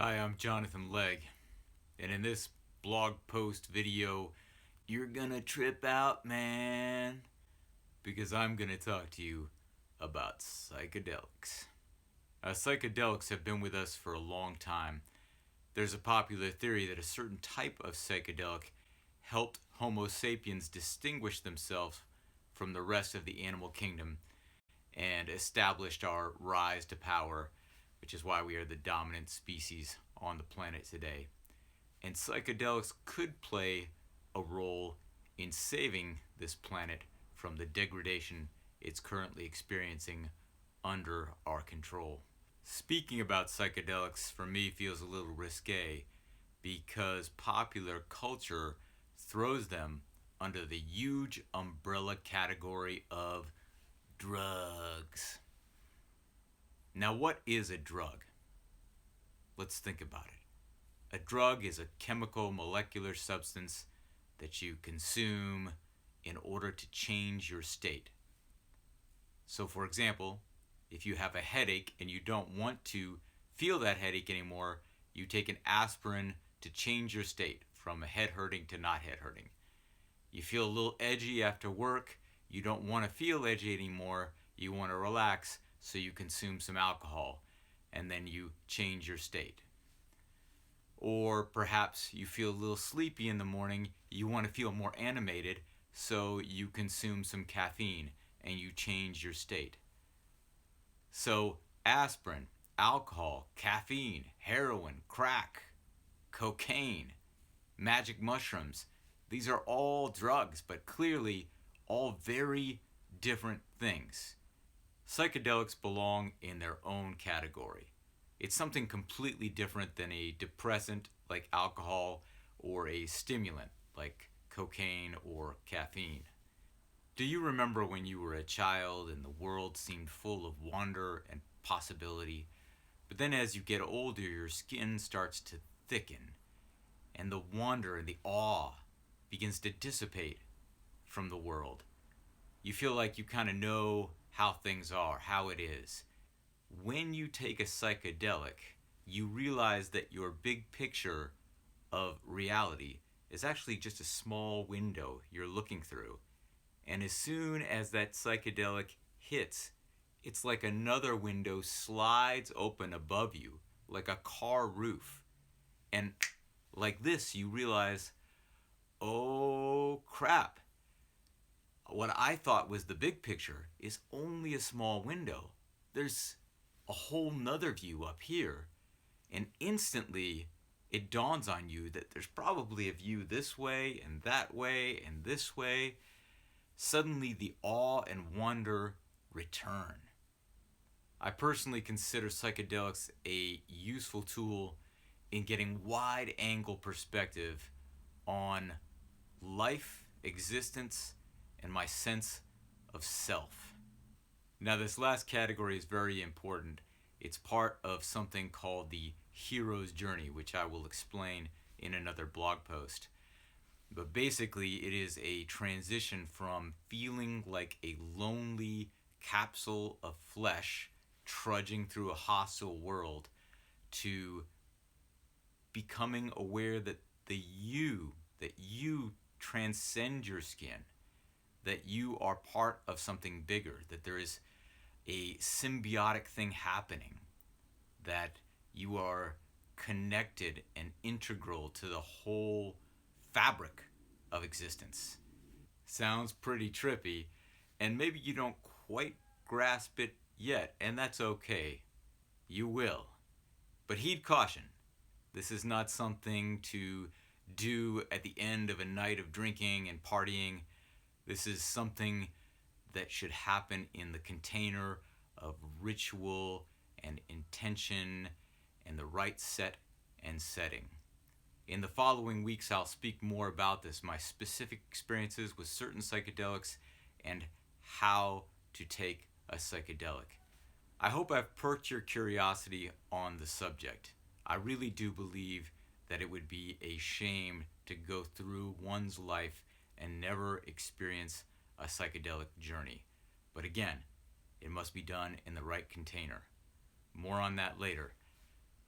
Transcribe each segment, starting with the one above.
Hi, I'm Jonathan Legg, and in this blog post video, you're gonna trip out, man, because I'm gonna talk to you about psychedelics. Psychedelics have been with us for a long time. There's a popular theory that a certain type of psychedelic helped Homo sapiens distinguish themselves from the rest of the animal kingdom and established our rise to power, which is why we are the dominant species on the planet today. And psychedelics could play a role in saving this planet from the degradation it's currently experiencing under our control. Speaking about psychedelics for me feels a little risque because popular culture throws them under the huge umbrella category of drugs. Now, what is a drug? Let's think about it. A drug is a chemical molecular substance that you consume in order to change your state. So, for example, if you have a headache and you don't want to feel that headache anymore, you take an aspirin to change your state from head hurting to not head hurting. You feel a little edgy after work, you don't want to feel edgy anymore, you want to relax, so you consume some alcohol and then you change your state. Or perhaps you feel a little sleepy in the morning, you want to feel more animated, so you consume some caffeine and you change your state. So aspirin, alcohol, caffeine, heroin, crack, cocaine, magic mushrooms, these are all drugs, but clearly all very different things. Psychedelics belong in their own category. It's something completely different than a depressant like alcohol or a stimulant like cocaine or caffeine. Do you remember when you were a child and the world seemed full of wonder and possibility? But then as you get older, your skin starts to thicken and the wonder and the awe begins to dissipate from the world. You feel like you kind of know how things are, how it is. When you take a psychedelic, you realize that your big picture of reality is actually just a small window you're looking through. And as soon as that psychedelic hits, it's like another window slides open above you, like a car roof. And like this, you realize, oh crap, what I thought was the big picture is only a small window. There's a whole nother view up here. And instantly it dawns on you that there's probably a view this way and that way and this way. Suddenly the awe and wonder return. I personally consider psychedelics a useful tool in getting wide angle perspective on life, existence, and my sense of self. Now, this last category is very important. It's part of something called the hero's journey, which I will explain in another blog post. But basically, it is a transition from feeling like a lonely capsule of flesh trudging through a hostile world to becoming aware that you transcend your skin, that you are part of something bigger, that there is a symbiotic thing happening, that you are connected and integral to the whole fabric of existence. Sounds pretty trippy, and maybe you don't quite grasp it yet, and that's okay. You will. But heed caution. This is not something to do at the end of a night of drinking and partying. This is something that should happen in the container of ritual and intention and the right set and setting. In the following weeks, I'll speak more about this, my specific experiences with certain psychedelics and how to take a psychedelic. I hope I've perked your curiosity on the subject. I really do believe that it would be a shame to go through one's life and never experience a psychedelic journey. But again, it must be done in the right container. More on that later.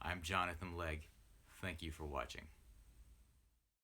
I'm Jonathan Legg. Thank you for watching.